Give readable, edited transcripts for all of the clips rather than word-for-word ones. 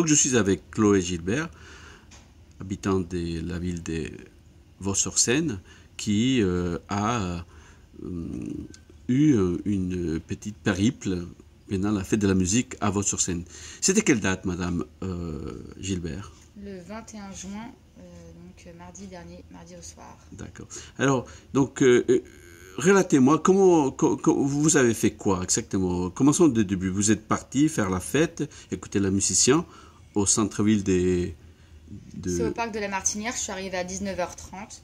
Donc je suis avec Chloé Gilbert, habitante de la ville de Vaux-sur-Seine, qui a eu une petite périple pendant la fête de la musique à Vaux-sur-Seine. C'était quelle date, Madame Gilbert? Le 21 juin, donc mardi dernier, mardi au soir. D'accord. Alors, donc, relatez-moi, comment vous avez fait quoi exactement? Commençons du début. Vous êtes parti faire la fête, écouter la musicien au centre-ville de... C'est au parc de la Martinière, je suis arrivée à 19h30.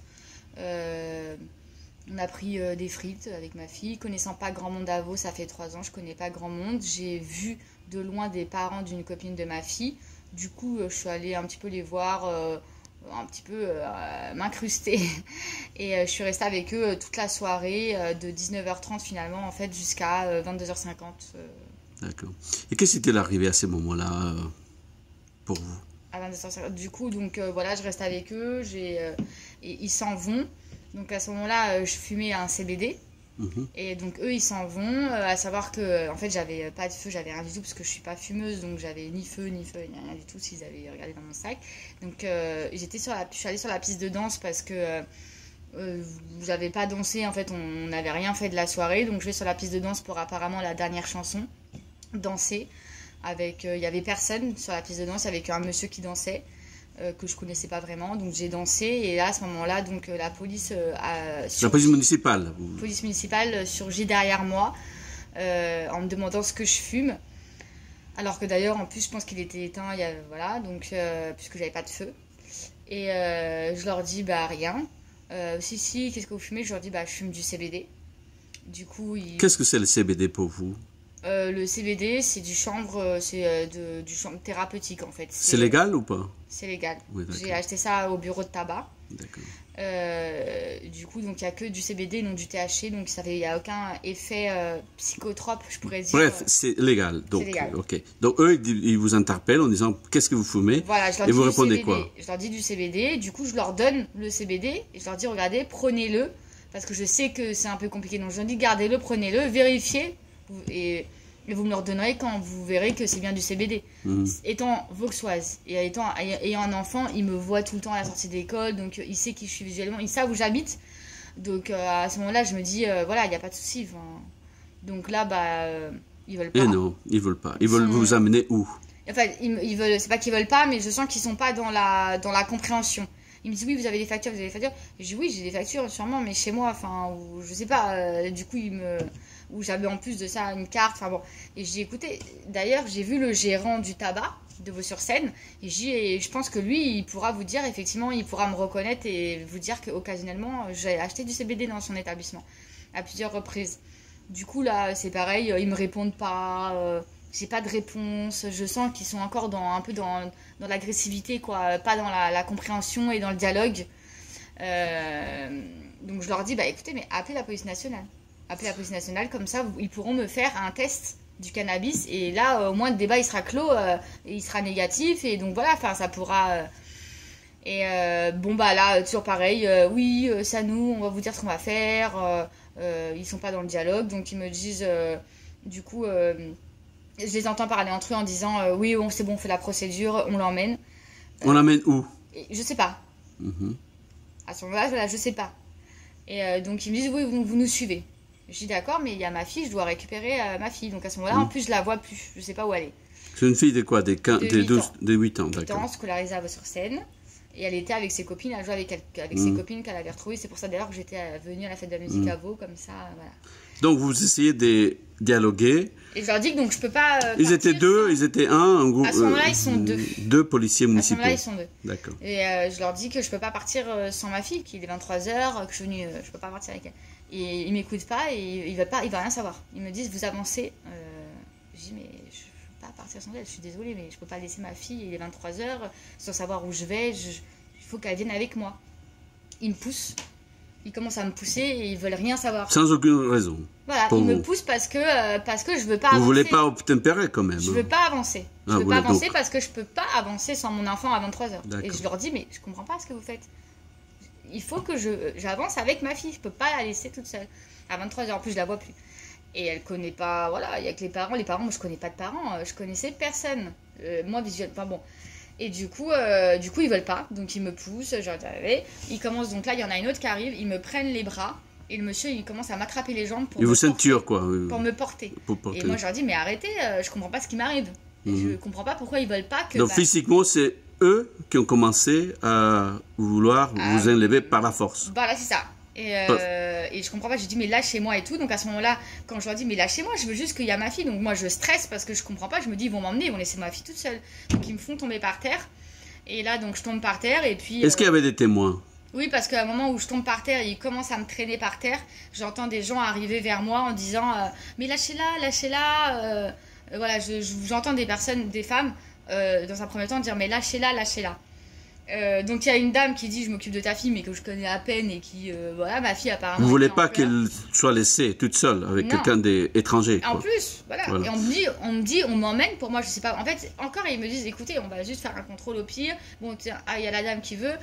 On a pris des frites avec ma fille. Connaissant pas grand monde à Vaud, ça fait 3 ans, je connais pas grand monde. J'ai vu de loin des parents d'une copine de ma fille. Du coup, je suis allée un petit peu les voir, un petit peu m'incruster. Et je suis restée avec eux toute la soirée, de 19h30 finalement, en fait, jusqu'à 22h50. D'accord. Et qu'est-ce qui était arrivé à ce moment-là pour vous? À 22h50. Du coup, donc voilà, je reste avec eux, et ils s'en vont. Donc à ce moment-là, je fumais un CBD. Et donc eux ils s'en vont, à savoir que en fait j'avais pas de feu, j'avais rien du tout parce que je suis pas fumeuse, donc j'avais ni feu, ni rien du tout s'ils avaient regardé dans mon sac. Donc je suis allée sur la piste de danse parce que j'avais pas dansé, en fait on n'avait rien fait de la soirée, donc je vais sur la piste de danse pour apparemment la dernière chanson, danser avec, il y avait personne sur la piste de danse, avec un monsieur qui dansait. Que je connaissais pas vraiment, donc j'ai dansé et là à ce moment-là donc la police la police municipale surgit derrière moi en me demandant ce que je fume, alors que d'ailleurs en plus je pense qu'il était éteint, voilà, donc puisque j'avais pas de feu, et je leur dis bah rien, si qu'est-ce que vous fumez, je leur dis bah je fume du CBD. Du coup Qu'est-ce que c'est le CBD pour vous? Le CBD, c'est du chanvre, du chanvre thérapeutique en fait. C'est légal ou pas? C'est légal. Oui, j'ai acheté ça au bureau de tabac. D'accord. Du coup, donc il n'y a que du CBD, non du THC, donc il n'y a aucun effet psychotrope, je pourrais dire. Bref, c'est légal. Donc, légal. Ok. Donc eux, ils vous interpellent en disant qu'est-ce que vous fumez? Voilà, je leur et dis vous du répondez CBD. quoi? Je leur dis du CBD. Du coup, je leur donne le CBD et je leur dis regardez, prenez-le, parce que je sais que c'est un peu compliqué. Donc je leur dis gardez-le, prenez-le, vérifiez et vous me le redonnerez quand vous verrez que c'est bien du CBD. Étant vauxoise et ayant un enfant, il me voit tout le temps à la sortie d'école, donc il sait qui je suis visuellement, il sait où j'habite. Donc à ce moment-là, je me dis, voilà, il n'y a pas de souci. Donc là, ils veulent pas. Et non, ils veulent pas. Ils veulent vous amener où? Enfin, ils veulent, c'est pas qu'ils veulent pas, mais je sens qu'ils sont pas dans la compréhension. Ils me disent oui, vous avez des factures, vous avez des factures. Je dis oui, j'ai des factures sûrement, mais chez moi, enfin, ou je sais pas. Du coup, où j'avais en plus de ça une carte, enfin bon. Et j'ai écouté, d'ailleurs, j'ai vu le gérant du tabac de Vaux-sur-Seine, et je pense que lui, il pourra vous dire, effectivement, il pourra me reconnaître et vous dire qu'occasionnellement, j'ai acheté du CBD dans son établissement, à plusieurs reprises. Du coup, là, c'est pareil, ils me répondent pas, j'ai pas de réponse, je sens qu'ils sont encore un peu dans l'agressivité, quoi, pas dans la compréhension et dans le dialogue. Donc je leur dis, bah écoutez, mais appelez la police nationale. Appelez la police nationale, comme ça ils pourront me faire un test du cannabis et là au moins le débat il sera clos et il sera négatif, et donc voilà, enfin ça pourra bon bah là toujours pareil, oui c'est à nous, on va vous dire ce qu'on va faire, ils sont pas dans le dialogue, donc ils me disent du coup je les entends parler entre eux en disant oui c'est bon, on fait la procédure, on l'emmène. On l'emmène où? Je sais pas. À ce moment-là, voilà, je sais pas. Et donc ils me disent oui, vous nous suivez. Je dis d'accord, mais il y a ma fille, je dois récupérer ma fille. Donc à ce moment-là, en plus, je la vois plus. Je sais pas où elle est. C'est une fille de quoi? Des 8 ans, d'accord. Scolarisée à Vaux-sur-Seine. Et elle était avec ses copines, elle jouait avec ses copines qu'elle avait retrouvées. C'est pour ça d'ailleurs que j'étais venue à la fête de la musique à Vaud, comme ça, voilà. Donc vous essayez de dialoguer. Et je leur dis que donc je peux pas. Ils étaient deux, ils étaient un groupe. À ce moment-là, ils sont deux. Deux policiers municipaux. À ce moment-là, ils sont deux. D'accord. Et je leur dis que je peux pas partir sans ma fille, qu'il est 23h, que je peux pas partir avec elle. Et ils m'écoutent pas et ils veulent rien savoir. Ils me disent vous avancez. Je dis mais je peux pas partir sans elle, je suis désolée, mais je peux pas laisser ma fille, il est 23h, sans savoir où je vais, il faut qu'elle vienne avec moi. Ils me poussent. Ils commencent à me pousser et ils veulent rien savoir. Sans aucune raison. Voilà, ils me poussent parce que je veux pas avancer. Vous voulez pas obtempérer quand même. Je veux pas avancer. Je veux pas avancer parce que je peux pas avancer sans mon enfant à 23h. Et je leur dis mais je comprends pas ce que vous faites. Il faut que j'avance avec ma fille, je peux pas la laisser toute seule à 23h, en plus je la vois plus. Et elle connaît pas, voilà, il y a que les parents, moi je connais pas de parents, je connaissais personne. Moi visuel, enfin bon. Et du coup, ils veulent pas, donc ils me poussent, je leur dis, allez. Ils commencent, donc là il y en a une autre qui arrive, ils me prennent les bras, et le monsieur il commence à m'attraper les jambes pour Et me vous porter, ceinture, quoi. pour me porter. Pour porter. Et moi je leur dis, mais arrêtez, je comprends pas ce qui m'arrive. Et je comprends pas pourquoi ils veulent pas que... Donc physiquement, c'est eux qui ont commencé à vouloir vous enlever par la force. Voilà, c'est ça. Et je comprends pas, je dis mais lâchez-moi et tout. Donc à ce moment-là, quand je leur dis mais lâchez-moi, je veux juste qu'il y a ma fille. Donc moi je stresse parce que je comprends pas, je me dis ils vont m'emmener, ils vont laisser ma fille toute seule. Donc ils me font tomber par terre. Et là donc je tombe par terre et puis... Est-ce qu'il y avait des témoins? Oui, parce qu'à un moment où je tombe par terre, ils commencent à me traîner par terre. J'entends des gens arriver vers moi en disant mais lâchez-la, lâchez-la. Voilà, j'entends des personnes, des femmes, dans un premier temps dire mais lâchez-la, lâchez-la. Donc il y a une dame qui dit je m'occupe de ta fille mais que je connais à peine et qui voilà, ma fille apparemment... Vous voulez pas qu'elle soit laissée toute seule avec quelqu'un d'étranger? En plus, voilà. Et on m'emmène, pour moi je sais pas, en fait encore ils me disent écoutez on va juste faire un contrôle au pire, bon tiens, il y a la dame qui veut.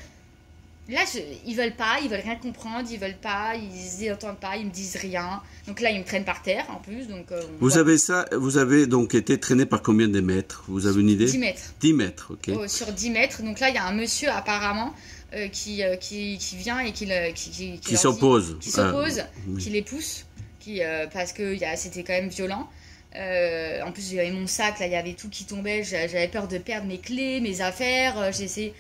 Là, ils veulent pas, ils veulent rien comprendre, ils veulent pas, ils entendent pas, ils me disent rien. Donc là, ils me traînent par terre en plus. Donc, vous avez donc été traîné par combien de mètres? Vous avez une idée? 10 mètres. 10 mètres, ok. Sur 10 mètres. Donc là, il y a un monsieur apparemment qui vient et qui s'oppose. Qui s'oppose, qui les pousse, parce que c'était quand même violent. En plus, j'avais mon sac, là, il y avait tout qui tombait. J'avais peur de perdre mes clés, mes affaires. J'ai essayé.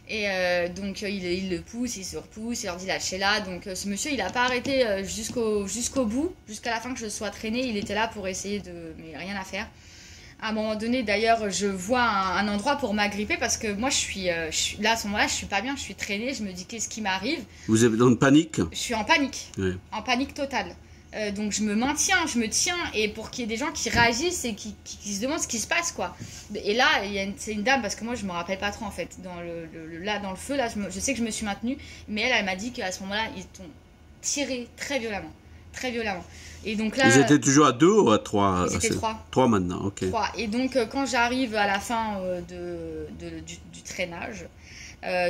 Et donc il le pousse, il se repousse, il leur dit lâchez-la. Donc ce monsieur il a pas arrêté jusqu'au bout, jusqu'à la fin que je sois traînée, il était là pour essayer mais rien à faire. À un moment donné d'ailleurs je vois un endroit pour m'agripper parce que moi je suis là à ce moment-là je suis pas bien, je suis traînée, je me dis qu'est-ce qui m'arrive. Vous êtes dans une panique? Je suis en panique, oui. En panique totale. Donc je me tiens et pour qu'il y ait des gens qui réagissent et qui se demandent ce qui se passe quoi. Et là c'est une dame parce que moi je me rappelle pas trop en fait dans dans le feu là je sais que je me suis maintenue mais elle m'a dit qu'à ce moment-là ils t'ont tiré très violemment et donc là vous étiez toujours à 2 ou à 3? Ils étaient 3. 3 maintenant, ok. 3. Et donc quand j'arrive à la fin du traînage,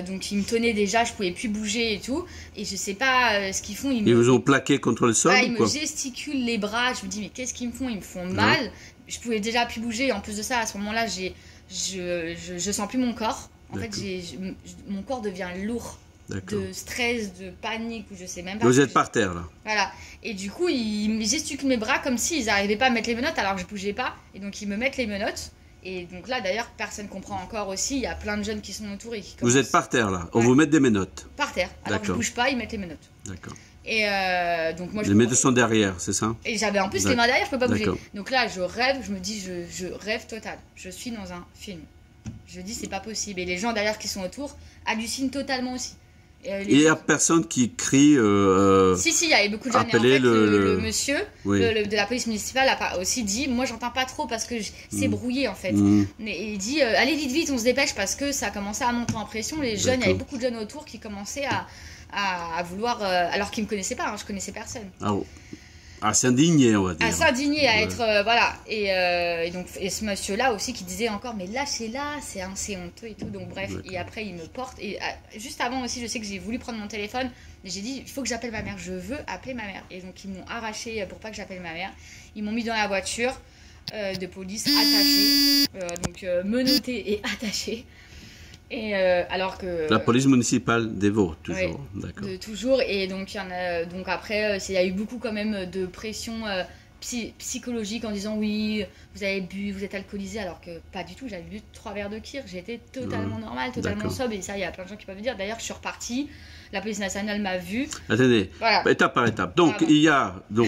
donc ils me tenaient déjà, je pouvais plus bouger et tout, et je sais pas ce qu'ils font. Ils vous ont plaqué contre le sol? Ils me gesticulent les bras, je me dis mais qu'est-ce qu'ils me font? Ils me font mal. Ouais. Je pouvais déjà plus bouger, en plus de ça à ce moment-là je sens plus mon corps. En fait mon corps devient lourd. De stress, de panique, ou je sais même pas. Vous êtes par terre là. Voilà. Et du coup, ils me gesticulent mes bras comme s'ils n'arrivaient pas à mettre les menottes alors que je bougeais pas. Et donc ils me mettent les menottes. Et donc là, d'ailleurs, personne comprend encore aussi. Il y a plein de jeunes qui sont autour et qui commencent... Vous êtes par terre là. On vous met des menottes. Par terre. Alors que je bouge pas, ils mettent les menottes. D'accord. Et donc moi, les menottes sont derrière, c'est ça? Et j'avais en plus les mains derrière, je peux pas bouger. Donc là, je rêve, je me dis, je rêve total. Je suis dans un film. Je dis, c'est pas possible. Et les gens derrière qui sont autour hallucinent totalement aussi. Il n'y a personne qui crie. Si, il y avait beaucoup de gens. Et en fait, le monsieur de la police municipale a aussi dit moi, j'entends pas trop parce que c'est brouillé en fait. Et il dit allez vite, on se dépêche parce que ça commençait à monter en pression. Les jeunes, il y avait beaucoup de jeunes autour qui commençaient à vouloir. Alors qu'ils me connaissaient pas, je connaissais personne. À s'indigner, on va dire. À s'indigner, à être... voilà. Et donc, et ce monsieur-là aussi qui disait encore, mais lâchez-la, c'est honteux et tout. Donc bref, et après, il me porte. Et juste avant aussi, je sais que j'ai voulu prendre mon téléphone. Et j'ai dit, il faut que j'appelle ma mère. Je veux appeler ma mère. Et donc, ils m'ont arraché pour pas que j'appelle ma mère. Ils m'ont mis dans la voiture de police, attachée. Donc, menottée et attachée. Et alors que la police municipale d'Évreux, toujours, d'accord. Toujours, et donc il y en a, donc après il y a eu beaucoup quand même de pression psychologique en disant oui, vous avez bu, vous êtes alcoolisé, alors que pas du tout. J'avais bu 3 verres de kir, j'étais totalement normale, totalement sobre, et ça il y a plein de gens qui peuvent le dire. D'ailleurs je suis repartie, la police nationale m'a vue. Attendez, voilà. Étape par étape. Donc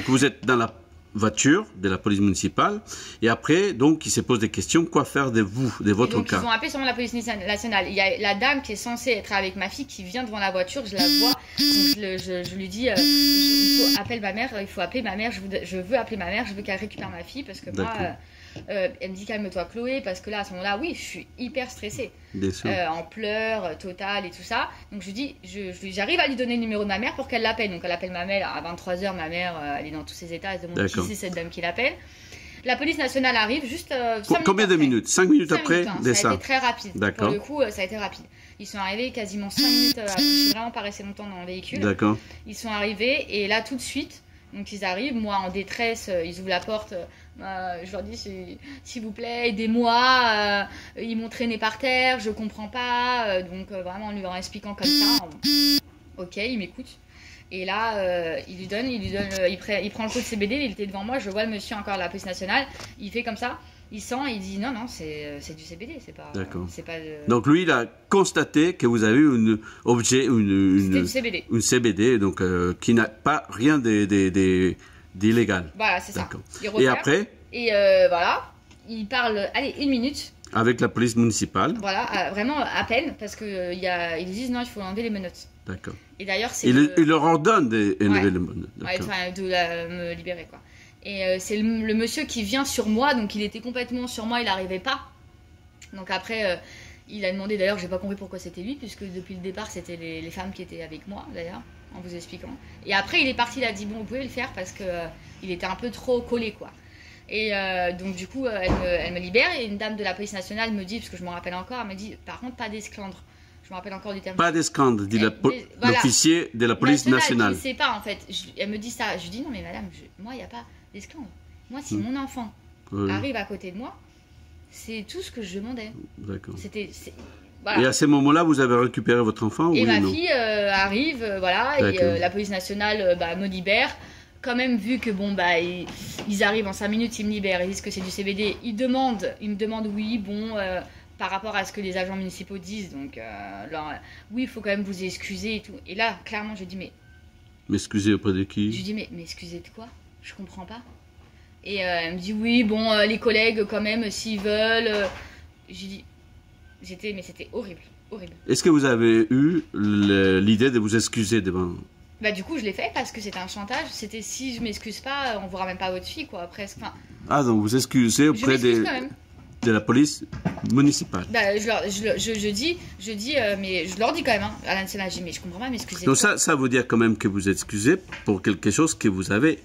vous êtes dans la voiture de la police municipale et après donc il se pose des questions, quoi faire de vous, de votre donc, cas. Ils ont appelé sûrement la police nationale. Il y a la dame qui est censée être avec ma fille qui vient devant la voiture, je la vois, donc je lui dis il faut appeler ma mère, je veux appeler ma mère, je veux qu'elle récupère ma fille parce que moi elle me dit calme-toi Chloé, parce que là à ce moment-là oui je suis hyper stressée, en pleurs totales et tout ça. Donc je dis j'arrive à lui donner le numéro de ma mère pour qu'elle l'appelle. Donc elle appelle ma mère à 23h, ma mère elle est dans tous ses états, elle se demande qui c'est cette dame qui l'appelle. La police nationale arrive juste combien de minutes? 5 minutes après ça a été très rapide. D'accord. Pour le coup ça a été rapide. Ils sont arrivés quasiment 5 minutes après, je suis vraiment pas restée longtemps dans le véhicule. D'accord. Ils sont arrivés et là tout de suite Donc ils arrivent, moi en détresse, ils ouvrent la porte, je leur dis s'il vous plaît, aidez-moi, ils m'ont traîné par terre, je comprends pas, donc vraiment en lui en expliquant comme ça, ok, il m'écoute. Et là, il prend le pot de CBD, il était devant moi, je vois le monsieur encore de la police nationale, il fait comme ça. Il sent, il dit non, c'est du CBD, c'est pas. D'accord. De... Donc lui, il a constaté que vous avez eu C'était du CBD. Une CBD, donc qui n'a pas rien d'illégal. Voilà, c'est ça. Et après? Et voilà, il parle, allez, 1 minute. Avec la police municipale. Voilà, vraiment à peine, parce que ils disent non, il faut enlever les menottes. D'accord. Et d'ailleurs, c'est. Il leur ordonne d'enlever les menottes. Ouais, enfin, me libérer, quoi. Et c'est le monsieur qui vient sur moi, donc il était complètement sur moi, il n'arrivait pas. Donc après, il a demandé, d'ailleurs, j'ai pas compris pourquoi c'était lui, puisque depuis le départ, c'était les femmes qui étaient avec moi, d'ailleurs, en vous expliquant. Et après, il est parti, il a dit, bon, vous pouvez le faire, parce que il était un peu trop collé, quoi. Et donc, du coup, elle me libère, et une dame de la police nationale me dit, parce que je m'en rappelle encore, elle me dit, par contre, pas d'esclandre. Je me rappelle encore du terme. Pas d'esclandre, dit l'officier de la police nationale. Je ne sais pas, en fait. Elle me dit ça. Je lui dis, non, mais madame, moi, il n'y a pas d'esclandre. Moi, si mon enfant arrive à côté de moi, c'est tout ce que je demandais. D'accord. Voilà. Et à ce moment-là, vous avez récupéré votre enfant? Et oui, ma non fille arrive, voilà, et la police nationale me libère. Quand même, vu que bon, ils arrivent en 5 minutes, ils me libèrent, ils disent que c'est du CBD. Ils me demandent oui, bon, par rapport à ce que les agents municipaux disent, donc oui, il faut quand même vous excuser et tout. Et là, clairement, je dis, mais. M'excuser auprès de qui? Je lui dis, mais excusez de quoi? Je comprends pas. Et elle me dit, oui, bon, les collègues, quand même, s'ils veulent. Je lui dis, mais c'était horrible, horrible. Est-ce que vous avez eu l'idée de vous excuser devant? Bah, du coup, je l'ai fait parce que c'était un chantage. C'était si je m'excuse pas, on vous ramène pas votre fille, quoi, presque. Enfin, ah, donc vous excusez auprès de la police municipale. Bah, je dis, mais je leur dis quand même, hein, à l'international, je dis, mais je comprends pas, m'excuser. Donc ça veut dire quand même que vous excusez pour quelque chose que vous avez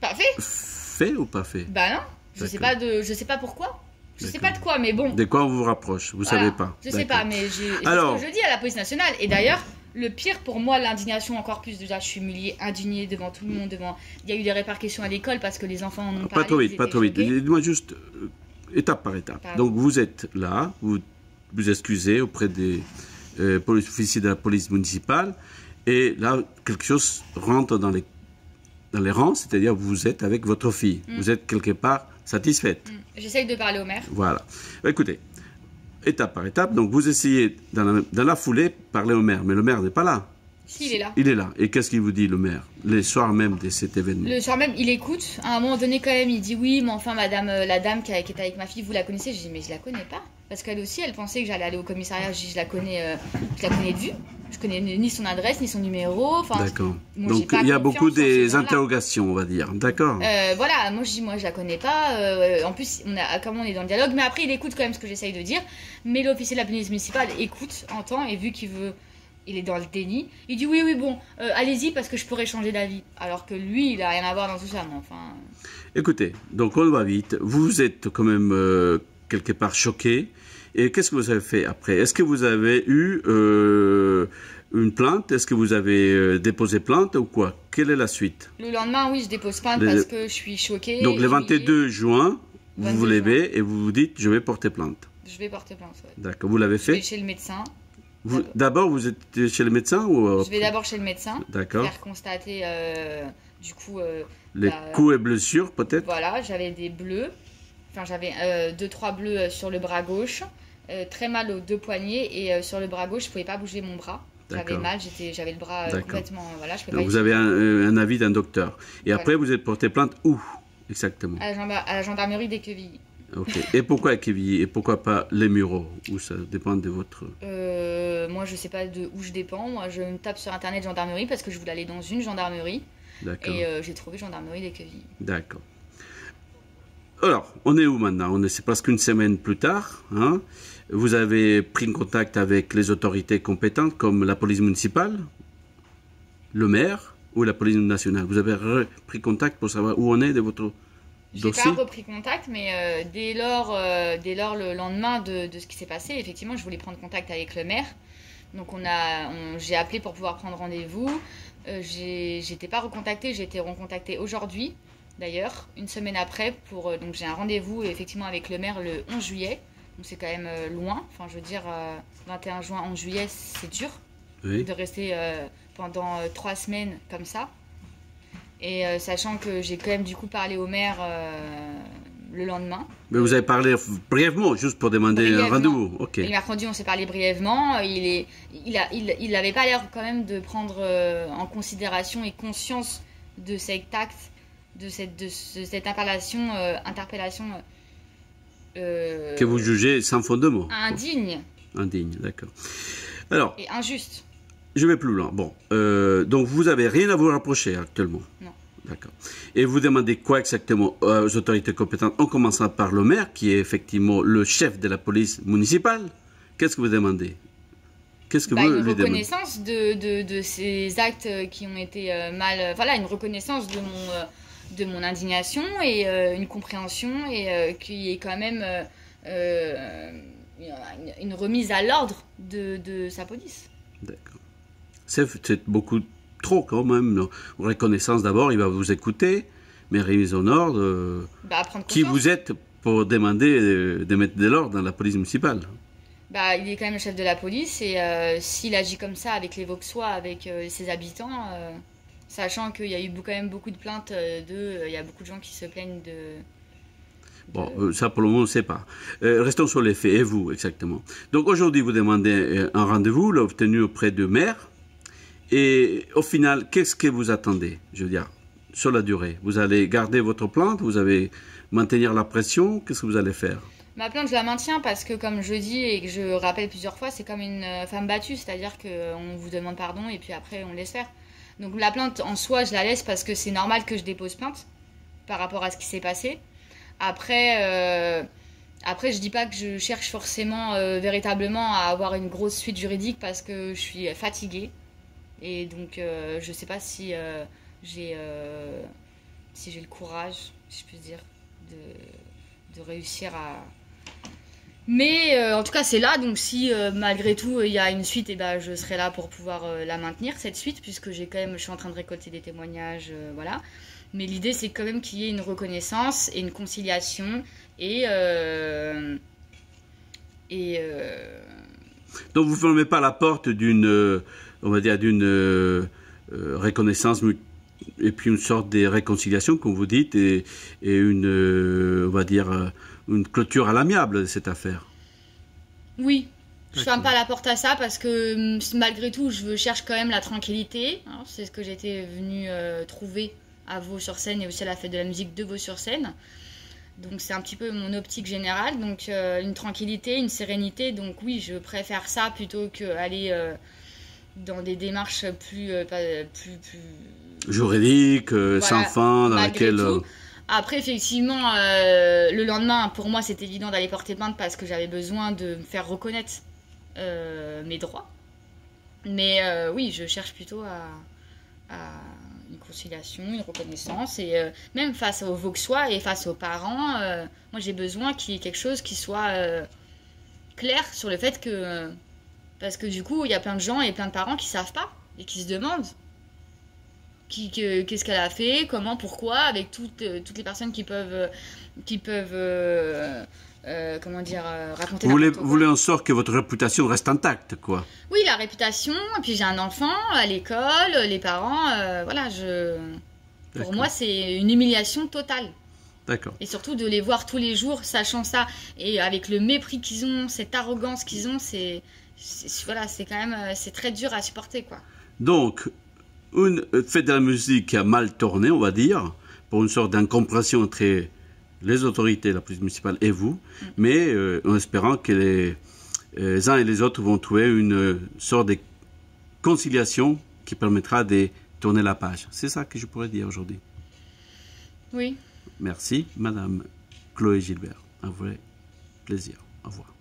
pas fait. Fait ou pas fait? Bah non, je sais pas pourquoi. Je sais pas de quoi, mais bon. De quoi on vous rapproche? Vous savez pas? Je sais pas, mais c'est ce que je dis à la police nationale. Et d'ailleurs, le pire pour moi, l'indignation encore plus. Déjà, je suis humiliée, indignée devant tout le monde. Il y a eu des répercussions à l'école parce que les enfants en ont parlé. Pas trop vite. Dites-moi juste étape par étape. Pardon. Donc vous êtes là, vous excusez auprès des officiers de la police municipale, et là quelque chose rentre dans les rangs, c'est-à-dire vous êtes avec votre fille. Vous êtes quelque part satisfaite. J'essaye de parler au maire. Voilà. Écoutez, étape par étape, donc vous essayez dans la foulée parler au maire, mais le maire n'est pas là. Si, il est là. Il est là. Et qu'est-ce qu'il vous dit, le maire, le soir même de cet événement? Le soir même, il écoute. À un moment donné, quand même, il dit oui, mais enfin, madame, la dame qui était avec ma fille, vous la connaissez? Je dis, mais je la connais pas. Parce qu'elle aussi, elle pensait que j'allais aller au commissariat. Je dis, je la connais de vue. Je connais ni son adresse, ni son numéro. Enfin, d'accord. Donc, il y a beaucoup des interrogations, on va dire. D'accord. Voilà, moi, je dis, moi, je la connais pas. En plus, comme on est dans le dialogue, mais après, il écoute quand même ce que j'essaye de dire. Mais l'officier de la police municipale écoute, entend, et vu qu'il veut. Il est dans le déni. Il dit oui, bon, allez-y parce que je pourrais changer d'avis. Alors que lui, il a rien à voir dans tout ça. Mais enfin. Écoutez, donc on va vite. Vous êtes quand même quelque part choqué. Et qu'est-ce que vous avez fait après? Est-ce que vous avez eu une plainte? Est-ce que vous avez déposé plainte ou quoi? Quelle est la suite? Le lendemain, oui, je dépose plainte parce que je suis choquée. Donc le 22 juin, vous vous levez et vous vous dites je vais porter plainte. Je vais porter plainte, ouais. D'accord, vous l'avez fait? Je vais chez le médecin. D'abord, vous êtes chez le médecin ou Je vais d'abord chez le médecin. D'accord. Faire constater, du coup... les coups et blessures, peut-être? Voilà, j'avais des bleus. Enfin, j'avais 2-3 bleus sur le bras gauche. Très mal aux 2 poignets. Et sur le bras gauche, je ne pouvais pas bouger mon bras. J'avais mal, j'avais le bras complètement... Voilà, je peux donc pas vous avez un avis d'un docteur. Et après, vous êtes porté plainte où exactement? À la gendarmerie d'Équevilly. Ok. Et pourquoi Équevilly? Et pourquoi pas les Mureaux? Où ça dépend de votre... Moi, je sais pas de où je dépends. Moi, je me tape sur internet gendarmerie parce que je voulais aller dans une gendarmerie. D'accord. Et j'ai trouvé gendarmerie d'Équevilly. D'accord. Alors, on est où maintenant? C'est presque une semaine plus tard. Hein? Vous avez pris contact avec les autorités compétentes comme la police municipale, le maire ou la police nationale? Vous avez pris contact pour savoir où on est de votre... Je n'ai pas repris contact, mais dès lors le lendemain de ce qui s'est passé, effectivement, je voulais prendre contact avec le maire Donc j'ai appelé pour pouvoir prendre rendez-vous. J'étais pas recontactée, j'ai été recontactée aujourd'hui, d'ailleurs, une semaine après. Donc j'ai un rendez-vous effectivement avec le maire le 11 juillet. Donc c'est quand même loin. Enfin, je veux dire, 21 juin, 11 juillet, c'est dur de rester pendant 3 semaines comme ça. Et sachant que j'ai quand même du coup parlé au maire le lendemain. Mais vous avez parlé brièvement, juste pour demander un rendez-vous. Ok. Et le mercredi, on s'est parlé brièvement. Il n'avait pas l'air quand même de prendre en considération et conscience de cet acte, de cette interpellation que vous jugez sans fondement. Indigne. Indigne, d'accord. Alors. Et injuste. Je vais plus loin. Bon, donc vous n'avez rien à vous rapprocher actuellement. Non. D'accord. Et vous demandez quoi exactement aux autorités compétentes, en commençant par le maire, qui est effectivement le chef de la police municipale? Qu'est-ce que vous demandez? Qu'est-ce que vous lui demandez? Une reconnaissance de ces actes qui ont été mal... Voilà, une reconnaissance de mon indignation et une compréhension et qui est quand même une remise à l'ordre de sa police. D'accord. C'est beaucoup trop quand même. Non. Reconnaissance d'abord, il va vous écouter, mais remise en ordre. Qui vous êtes pour demander de mettre de l'ordre dans la police municipale? Il est quand même le chef de la police et s'il agit comme ça avec les Vauxois, avec ses habitants, sachant qu'il y a eu quand même beaucoup de plaintes il y a beaucoup de gens qui se plaignent de... Bon, ça pour le moment on ne sait pas. Restons sur les faits. Et vous, exactement? Donc aujourd'hui, vous demandez un rendez-vous, l'obtenu auprès du maire. Et au final, qu'est-ce que vous attendez? Je veux dire, sur la durée, vous allez garder votre plainte? Vous allez maintenir la pression? Qu'est-ce que vous allez faire? Ma plainte, je la maintiens parce que, comme je dis et que je rappelle plusieurs fois, c'est comme une femme battue, c'est-à-dire qu'on vous demande pardon et puis après on laisse faire. Donc la plainte en soi, je la laisse parce que c'est normal que je dépose plainte par rapport à ce qui s'est passé. Après, je dis pas que je cherche forcément véritablement à avoir une grosse suite juridique parce que je suis fatiguée. Et donc, je sais pas si j'ai le courage, si je puis dire, de réussir à... Mais en tout cas, c'est là. Donc, si malgré tout, il y a une suite, et ben, je serai là pour pouvoir la maintenir, cette suite, puisque je suis en train de récolter des témoignages, voilà. Mais l'idée, c'est quand même qu'il y ait une reconnaissance et une conciliation Donc, vous ne fermez pas la porte d'une... on va dire d'une reconnaissance et puis une sorte de réconciliation, comme vous dites, et une, on va dire, une clôture à l'amiable de cette affaire. Oui, je ne ferme pas la porte à ça parce que malgré tout, je cherche quand même la tranquillité. Hein, c'est ce que j'étais venue trouver à Vaux-sur-Seine et aussi à la fête de la musique de Vaux-sur-Seine. Donc c'est un petit peu mon optique générale, donc une tranquillité, une sérénité. Donc oui, je préfère ça plutôt qu'aller... dans des démarches plus juridiques, voilà, sans fin, dans laquelle... Après, effectivement, le lendemain, pour moi, c'est évident d'aller porter plainte parce que j'avais besoin de me faire reconnaître mes droits. Mais oui, je cherche plutôt à une conciliation, une reconnaissance. Et même face aux Vauxois et face aux parents, moi, j'ai besoin qu'il y ait quelque chose qui soit clair sur le fait que... parce que du coup, il y a plein de gens et plein de parents qui ne savent pas et qui se demandent qu'est-ce qu'elle a fait, comment, pourquoi, avec toutes les personnes qui peuvent comment dire, raconter. Vous voulez en sorte que votre réputation reste intacte, quoi. Oui, la réputation, et puis j'ai un enfant à l'école, les parents, voilà, pour moi, c'est une humiliation totale. D'accord. Et surtout de les voir tous les jours, sachant ça, et avec le mépris qu'ils ont, cette arrogance qu'ils ont, voilà, c'est quand même, c'est très dur à supporter, quoi. Donc, une fête de la musique qui a mal tourné, on va dire, pour une sorte d'incompréhension entre les autorités, la police municipale et vous, mais en espérant que les uns et les autres vont trouver une sorte de conciliation qui permettra de tourner la page. C'est ça que je pourrais dire aujourd'hui. Oui. Merci, Madame Chloé Gilbert. Un vrai plaisir. Au revoir.